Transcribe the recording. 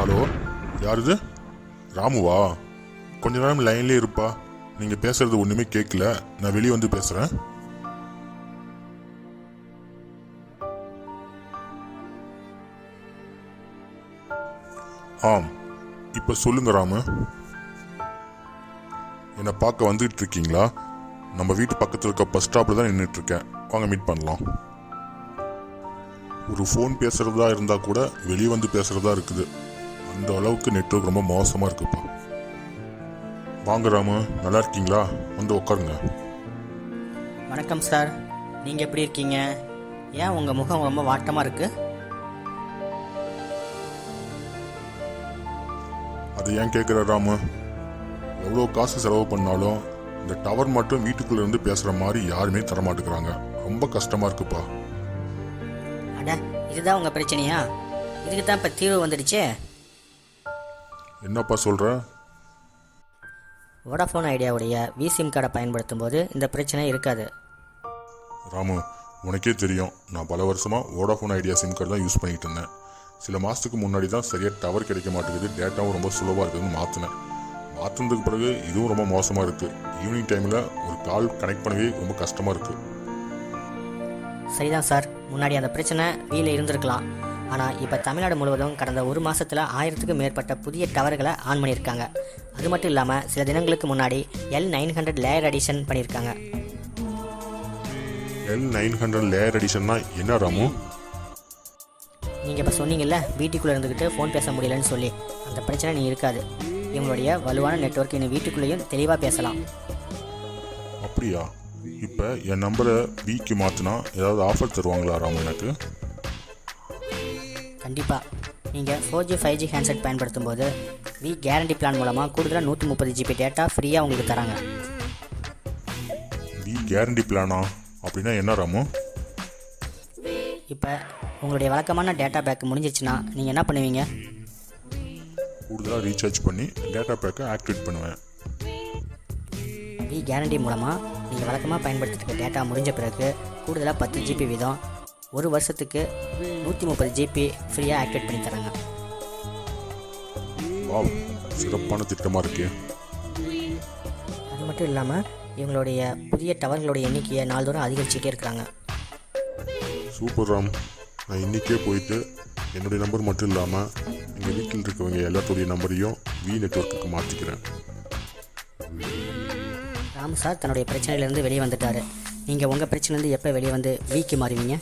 Hello, யார் இது? ராமுவா? கொஞ்ச நேரம் லைன்லேயே இருப்பா. நீங்கள் பேசுறது ஒன்றுமே கேட்கல. நான் வெளியே வந்து பேசுகிறேன். ஆம், இப்போ சொல்லுங்க ராமு. என்னை பார்க்க வந்துட்டு இருக்கீங்களா? நம்ம வீட்டு பக்கத்தில் இருக்க பஸ் ஸ்டாப்பில் தான் நின்றுட்டு இருக்கேன். வாங்க மீட் பண்ணலாம். ஒரு ஃபோன் பேசுகிறதா இருந்தால் கூட வெளியே வந்து பேசுகிறதா இருக்குது. அந்த அளவுக்கு நெட்வொர்க் ரொம்ப மோசமாக இருக்குப்பா. வாங்க ராமு, நல்லா இருக்கீங்களா? வந்து உட்காருங்க. வணக்கம் சார், நீங்கள் எப்படி இருக்கீங்க? ஏன் உங்கள் முகம் ரொம்ப வாட்டமாக இருக்குது? அது ஏன் கேட்குற ராமு? எவ்வளோ காசு செலவு பண்ணாலும் இந்த டவர் மட்டும் வீட்டுக்குள்ளே இருந்து பேசுகிற மாதிரி யாருமே தரமாட்டுக்கிறாங்க. ரொம்ப கஷ்டமாக இருக்குப்பா. அட, இதுதான் உங்கள் பிரச்சனையா? இதுக்கு தான் இப்போ தீர்வு வந்துடுச்சே. என்னப்பா சொல்கிற? வோடாஃபோன் ஐடியாவுடைய விசிம் கார்டை பயன்படுத்தும் போது இந்த பிரச்சனை இருக்காது. ராமு, உனக்கே தெரியும், நான் பல வருஷமாக வோடாஃபோன் ஐடியா சிம் கார்டு தான் யூஸ் பண்ணிகிட்டு இருந்தேன். சில மாதத்துக்கு முன்னாடி தான் சரியாக டவர் கிடைக்க மாட்டேங்குது, டேட்டாவும் ரொம்ப சுலபாக இருக்குதுன்னு மாற்றினேன். மாற்றினதுக்கு பிறகு இதுவும் ரொம்ப மோசமாக இருக்குது. ஈவினிங் டைமில் ஒரு கால் கனெக்ட் பண்ணவே ரொம்ப கஷ்டமாக இருக்குது. சரிதான் சார், முன்னாடி அந்த பிரச்சனை வீல இருந்திருக்கலாம். ஆனால் இப்போ தமிழ்நாடு முழுவதும் கடந்த ஒரு மாதத்தில் 1000க்கு மேற்பட்ட புதிய டவர்களை ஆன் பண்ணியிருக்காங்க. அது மட்டும் இல்லாமல் சில தினங்களுக்கு முன்னாடி L900 லேயர் அடிஷன் பண்ணியிருக்காங்க. L900 லேயர் அடிஷன்னா என்ன ராமு? நீங்கள் இப்போ சொன்னீங்கல்ல, வீட்டுக்குள்ளே இருந்துக்கிட்டு ஃபோன் பேச முடியலன்னு சொல்லி, அந்த பிரச்சனை நீ இருக்காது. இவங்களுடைய வலுவான நெட்வொர்க் இன்னும் வீட்டுக்குள்ளேயும் தெளிவாக பேசலாம். அப்படியா? இப்போ என் நம்பரை விக்கு மாற்றினா ஏதாவது ஆஃபர் தருவாங்களா ராமு எனக்கு? கண்டிப்பாக. நீங்கள் 4G 5G ஹேண்ட்செட் பயன்படுத்தும் போது வி கேரண்டி பிளான் மூலமாக கூடுதலாக 130 GB டேட்டா ஃப்ரீயாக உங்களுக்கு தராங்க. வி கேரண்டி பிளானா? அப்படின்னா என்ன ராமு? இப்போ உங்களுடைய வழக்கமான டேட்டா பேக் முடிஞ்சிருச்சுன்னா நீங்கள் என்ன பண்ணுவீங்க? கூடுதலாக ரீசார்ஜ் பண்ணி டேட்டா பேக்கை ஆக்டிவேட் பண்ணுவேன். வி கேரண்டி மூலமாக நீங்கள் வழக்கமாக பயன்படுத்திட்டு இருக்க டேட்டா முடிஞ்ச பிறகு கூடுதலாக 10 GB வீதம் ஒரு வருஷத்துக்கு 130 GB ஃப்ரீயாக ஆக்டிவேட் பண்ணி தராங்க. வாவ், சிறப்பான திட்டமாக இருக்கே. அது மட்டும் இல்லாமல் இவங்களுடைய புதிய டவர்களுடைய எண்ணிக்கையை நாள்தோறும் அதிகரிச்சுட்டே இருக்கிறாங்க. சூப்பர் ராம். நான் இன்றைக்கே போயிட்டு என்னுடைய நம்பர் மட்டும் இல்லாமல் எங்கள் வீட்டில் இருக்கவங்க எல்லாத்துடைய நம்பரையும் வி நெட்வொர்க்குக்கு மாற்றிக்கிறேன். ராம் சார் தன்னுடைய பிரச்சனையிலேருந்து வெளியே வந்துட்டார். நீங்கள் உங்கள் பிரச்சனைலேருந்து எப்போ வெளியே வந்து விக்கு மாறுவீங்க?